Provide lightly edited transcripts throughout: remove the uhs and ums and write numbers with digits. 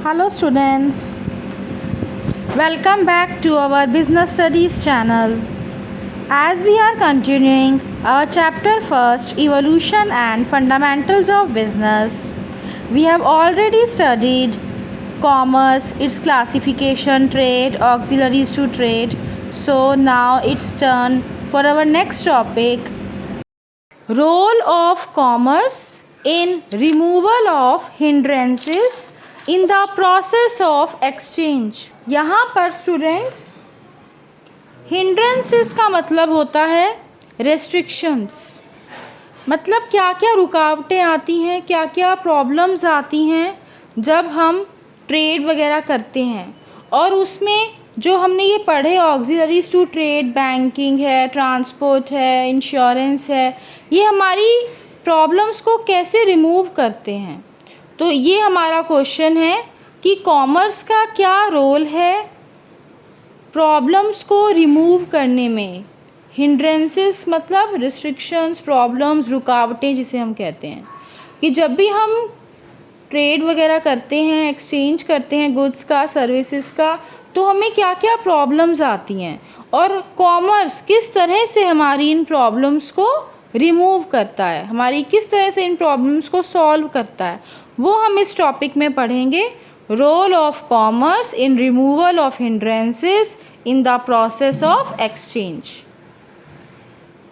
Hello students, welcome back to our business studies channel. As we are continuing our chapter first, evolution and fundamentals of business, we have already studied commerce, its classification, trade, auxiliaries to trade. So now it's turn for our next topic, role of commerce in removal of hindrances in the process of exchange. यहाँ पर students hindrances का मतलब होता है restrictions, मतलब क्या क्या रुकावटें आती हैं, क्या क्या प्रॉब्लम्स आती हैं जब हम ट्रेड वगैरह करते हैं। और उसमें जो हमने ये पढ़े ऑक्सिलरीज टू ट्रेड, बैंकिंग है, ट्रांसपोर्ट है, इंश्योरेंस है, ये हमारी प्रॉब्लम्स को कैसे रिमूव करते हैं। तो ये हमारा क्वेश्चन है कि कॉमर्स का क्या रोल है प्रॉब्लम्स को रिमूव करने में। हिंड्रेंसेस मतलब रिस्ट्रिक्शंस, प्रॉब्लम्स, रुकावटें जिसे हम कहते हैं कि जब भी हम ट्रेड वगैरह करते हैं, एक्सचेंज करते हैं गुड्स का, सर्विसेज का, तो हमें क्या क्या प्रॉब्लम्स आती हैं और कॉमर्स किस तरह से हमारी इन प्रॉब्लम्स को रिमूव करता है, हमारी किस तरह से इन प्रॉब्लम्स को सॉल्व करता है, वो हम इस टॉपिक में पढ़ेंगे। Role of commerce in removal of hindrances in the process of exchange.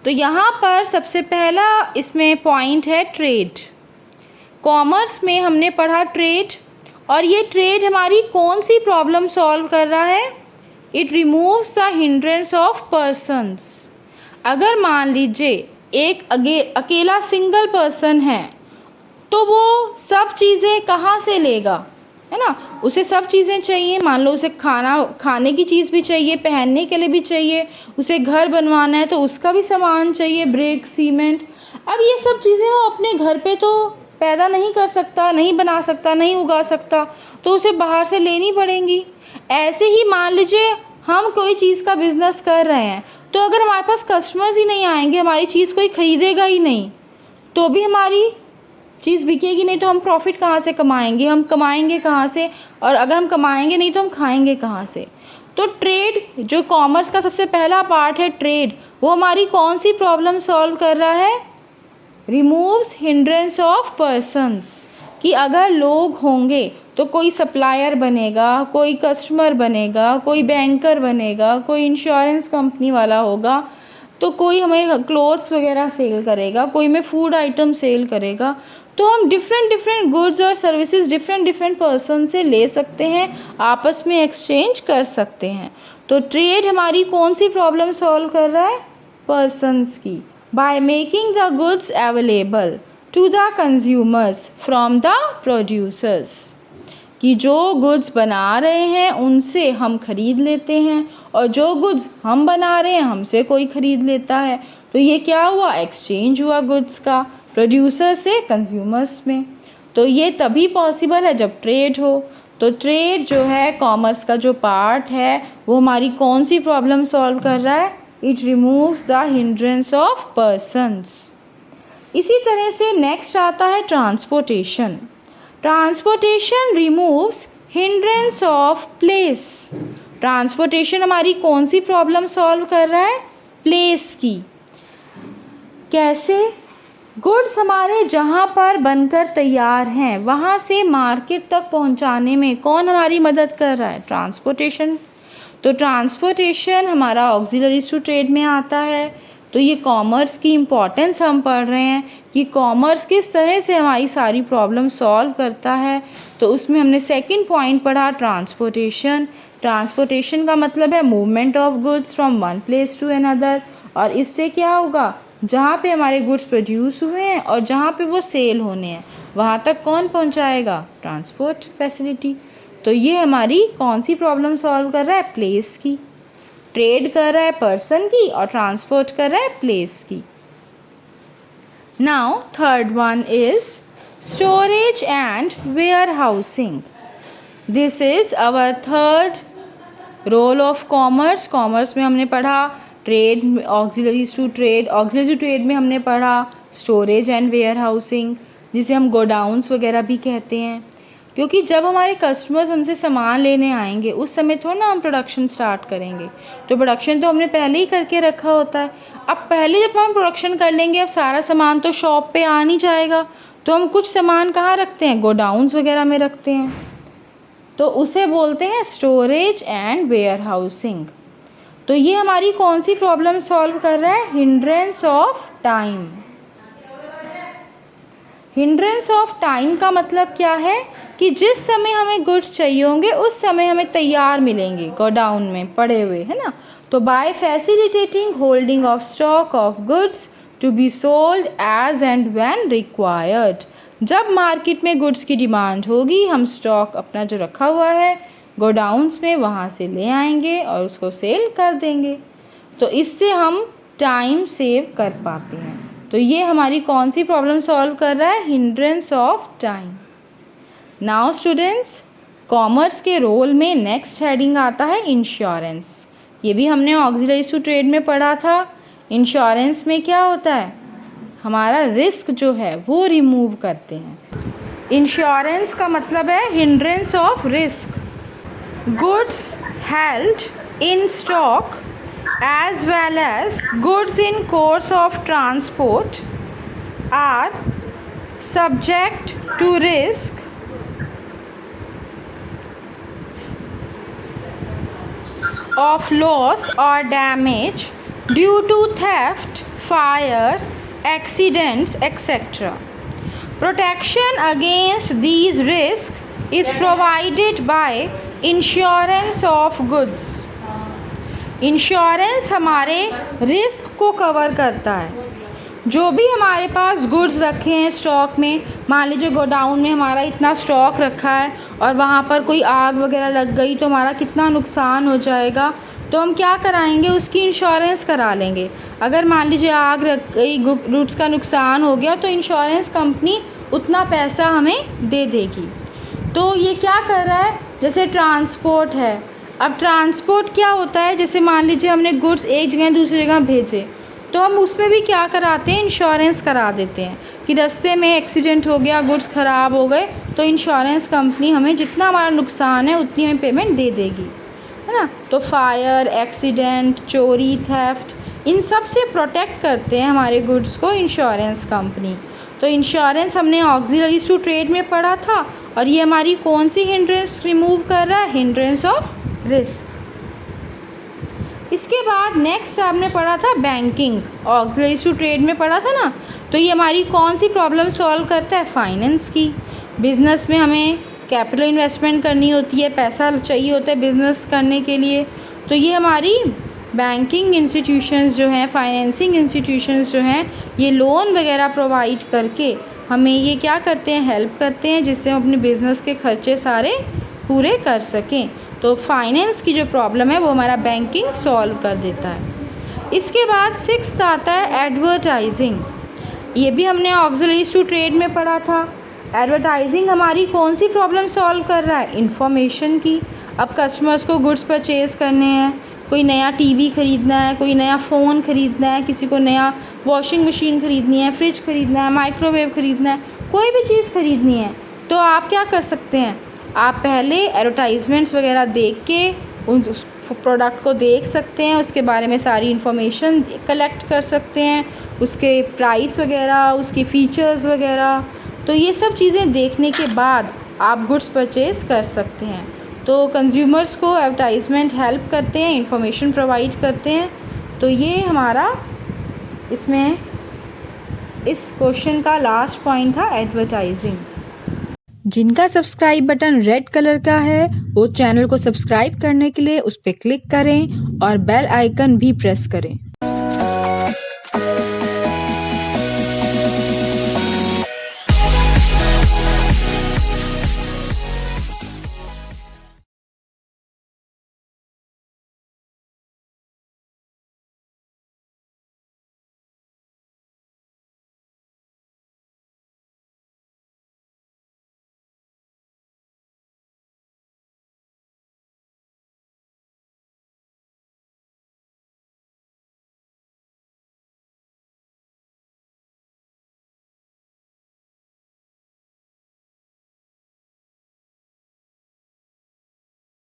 तो यहाँ पर सबसे पहला इसमें पॉइंट है ट्रेड। कॉमर्स में हमने पढ़ा ट्रेड, और ये ट्रेड हमारी कौन सी प्रॉब्लम सॉल्व कर रहा है? It removes the hindrance of persons. अगर मान लीजिए एक अकेला सिंगल पर्सन है तो वो सब चीज़ें कहाँ से लेगा, है ना। उसे सब चीज़ें चाहिए, मान लो उसे खाने की चीज़ भी चाहिए, पहनने के लिए भी चाहिए, उसे घर बनवाना है तो उसका भी सामान चाहिए, ब्रिक, सीमेंट। अब ये सब चीज़ें वो अपने घर पे तो पैदा नहीं कर सकता, नहीं बना सकता, नहीं उगा सकता, तो उसे बाहर से लेनी पड़ेंगी। ऐसे ही मान लीजिए हम कोई चीज़ का बिज़नेस कर रहे हैं, तो अगर हमारे पास कस्टमर्स ही नहीं आएंगे, हमारी चीज़ कोई ख़रीदेगा ही नहीं, तो भी हमारी चीज़ बिकेगी नहीं, तो हम प्रॉफिट कहाँ से कमाएंगे, हम कमाएंगे कहाँ से, और अगर हम कमाएंगे नहीं तो हम खाएंगे कहाँ से। तो ट्रेड, जो कॉमर्स का सबसे पहला पार्ट है ट्रेड, वो हमारी कौन सी प्रॉब्लम सॉल्व कर रहा है? रिमूव्स हिंड्रेंस ऑफ पर्सन्स, कि अगर लोग होंगे तो कोई सप्लायर बनेगा, कोई कस्टमर बनेगा, कोई बैंकर बनेगा, कोई इंश्योरेंस कंपनी वाला होगा, तो कोई हमें क्लोथ्स वगैरह सेल करेगा, कोई में फूड आइटम सेल करेगा। तो हम डिफरेंट गुड्स और सर्विसेज डिफरेंट पर्सन से ले सकते हैं, आपस में एक्सचेंज कर सकते हैं। तो ट्रेड हमारी कौन सी प्रॉब्लम सॉल्व कर रहा है? पर्सन्स की, by making the goods available to the consumers from the producers, कि जो गुड्स बना रहे हैं उनसे हम ख़रीद लेते हैं, और जो गुड्स हम बना रहे हैं हमसे कोई ख़रीद लेता है। तो ये क्या हुआ? एक्सचेंज हुआ गुड्स का, प्रोड्यूसर से कंज्यूमर्स में। तो ये तभी पॉसिबल है जब ट्रेड हो। तो ट्रेड जो है कॉमर्स का जो पार्ट है, वो हमारी कौन सी प्रॉब्लम सॉल्व कर रहा है? It removes the hindrance of persons. इसी तरह से नेक्स्ट आता है transportation. Transportation removes hindrance of place. Transportation हमारी कौन सी प्रॉब्लम सॉल्व कर रहा है? प्लेस की। कैसे? गुड्स हमारे जहाँ पर बनकर तैयार हैं वहाँ से मार्केट तक पहुँचाने में कौन हमारी मदद कर रहा है? ट्रांसपोर्टेशन। तो ट्रांसपोर्टेशन हमारा ऑक्सिलरीज टू ट्रेड में आता है। तो ये कॉमर्स की इम्पॉर्टेंस हम पढ़ रहे हैं कि कॉमर्स किस तरह से हमारी सारी प्रॉब्लम सॉल्व करता है। तो उसमें हमने सेकंड पॉइंट पढ़ा ट्रांसपोर्टेशन। ट्रांसपोर्टेशन का मतलब है movement of goods from one place to another. और इससे क्या होगा? जहाँ पे हमारे गुड्स प्रोड्यूस हुए हैं और जहाँ पे वो सेल होने हैं वहाँ तक कौन पहुँचाएगा? Transport facility. तो ये हमारी कौन सी प्रॉब्लम सॉल्व कर रहा है? प्लेस की। ट्रेड कर रहा है पर्सन की और ट्रांसपोर्ट कर रहा है प्लेस की। Now third one is storage and warehousing. This is our third role of commerce. Commerce में हमने पढ़ा trade, auxiliaries to trade. Auxiliaries to trade में हमने पढ़ा स्टोरेज एंड वेयर हाउसिंग, जिसे हम गोडाउन्स वगैरह भी कहते हैं। क्योंकि जब हमारे कस्टमर्स हमसे सामान लेने आएंगे उस समय थोड़ा ना हम प्रोडक्शन स्टार्ट करेंगे, तो प्रोडक्शन तो हमने पहले ही करके रखा होता है। अब पहले जब हम प्रोडक्शन कर लेंगे, अब सारा सामान तो शॉप पे आ नहीं जाएगा, तो हम कुछ सामान कहाँ रखते हैं, गोडाउन्स वगैरह में रखते हैं, तो उसे बोलते हैं स्टोरेज एंड वेयर हाउसिंग। तो ये हमारी कौन सी प्रॉब्लम सॉल्व कर रहा है, hindrance of time. Hindrance of time का मतलब क्या है कि जिस समय हमें गुड्स चाहिए होंगे उस समय हमें तैयार मिलेंगे गोडाउन में पड़े हुए, है ना। तो by facilitating holding of stock of goods to be sold as and when required. जब मार्केट में गुड्स की डिमांड होगी, हम स्टॉक अपना जो रखा हुआ है गोडाउन्स में वहाँ से ले आएंगे और उसको सेल कर देंगे। तो इससे हम टाइम सेव कर पाते हैं। तो ये हमारी कौन सी प्रॉब्लम सॉल्व कर रहा है, hindrance of time. Now students, commerce के रोल में नेक्स्ट हेडिंग आता है इंश्योरेंस। ये भी हमने ऑक्सिलरीज टू ट्रेड में पढ़ा था। इंश्योरेंस में क्या होता है, हमारा रिस्क जो है वो रिमूव करते हैं। इंश्योरेंस का मतलब है hindrance of risk. Goods held in stock as well as goods in course of transport are subject to risk of loss or damage due to theft, fire, accidents, etc. Protection against these risks is provided by insurance of goods. Insurance हमारे risk को cover करता है। जो भी हमारे पास goods रखे हैं stock में, मान लीजिए गोडाउन में हमारा इतना स्टॉक रखा है और वहाँ पर कोई आग वगैरह लग गई तो हमारा कितना नुकसान हो जाएगा, तो हम क्या कराएंगे, उसकी इंश्योरेंस करा लेंगे। अगर मान लीजिए आग लग गई, गुड्स का नुकसान हो गया, तो इंश्योरेंस कंपनी उतना पैसा हमें दे देगी। तो ये क्या कर रहा है, जैसे ट्रांसपोर्ट है। अब ट्रांसपोर्ट क्या होता है, जैसे मान लीजिए हमने गुड्स एक जगह दूसरी जगह भेजे, तो हम उसमें भी क्या कराते हैं, इंश्योरेंस करा देते हैं कि रास्ते में एक्सीडेंट हो गया, गुड्स ख़राब हो गए, तो इंश्योरेंस कंपनी हमें जितना हमारा नुकसान है उतनी हमें पेमेंट दे देगी, है ना। तो फायर, एक्सीडेंट, चोरी, थेफ्ट, इन सब से प्रोटेक्ट करते हैं हमारे गुड्स को इंश्योरेंस कंपनी। तो इंश्योरेंस हमने ऑक्सिलरीज टू ट्रेड में पढ़ा था, और ये हमारी कौन सी हिंड्रेंस रिमूव कर रहा है, हिंड्रेंस ऑफ रिस्क। इसके बाद नेक्स्ट आपने पढ़ा था बैंकिंग, ऑक्सिलरीज टू ट्रेड में पढ़ा था ना। तो ये हमारी कौन सी प्रॉब्लम सॉल्व करता है, फाइनेंस की। बिज़नेस में हमें कैपिटल इन्वेस्टमेंट करनी होती है, पैसा चाहिए होता है बिज़नेस करने के लिए, तो ये हमारी बैंकिंग इंस्टीट्यूशंस जो हैं, फाइनेंसिंग इंस्टीट्यूशंस जो हैं, ये लोन वगैरह प्रोवाइड करके हमें ये क्या करते हैं, हेल्प करते हैं, जिससे हम अपने बिज़नेस के खर्चे सारे पूरे कर सकें। तो फाइनेंस की जो प्रॉब्लम है वो हमारा बैंकिंग सॉल्व कर देता है। इसके बाद सिक्स्थ आता है एडवर्टाइजिंग। ये भी हमने ऑक्सिलरीज टू ट्रेड में पढ़ा था। एडवर्टाइजिंग हमारी कौन सी प्रॉब्लम सॉल्व कर रहा है, इन्फॉर्मेशन की। अब कस्टमर्स को गुड्स परचेज़ करने हैं, कोई नया टीवी ख़रीदना है, कोई नया फ़ोन ख़रीदना है, किसी को नया वॉशिंग मशीन ख़रीदनी है, फ्रिज ख़रीदना है, माइक्रोवेव ख़रीदना है, कोई भी चीज़ ख़रीदनी है, तो आप क्या कर सकते हैं, आप पहले एडवर्टाइजमेंट्स वगैरह देख के उन प्रोडक्ट को देख सकते हैं, उसके बारे में सारी इन्फॉर्मेशन कलेक्ट कर सकते हैं, उसके प्राइस वगैरह, उसकी फ़ीचर्स वगैरह। तो ये सब चीज़ें देखने के बाद आप गुड्स परचेज़ कर सकते हैं। तो कंज्यूमर्स को एडवर्टाइजमेंट हेल्प करते हैं, इंफॉर्मेशन प्रोवाइड करते हैं। तो ये हमारा इसमें इस क्वेश्चन का लास्ट पॉइंट था, एडवर्टाइजिंग। जिनका सब्सक्राइब बटन रेड कलर का है वो चैनल को सब्सक्राइब करने के लिए उस पर क्लिक करें और बेल आइकन भी प्रेस करें।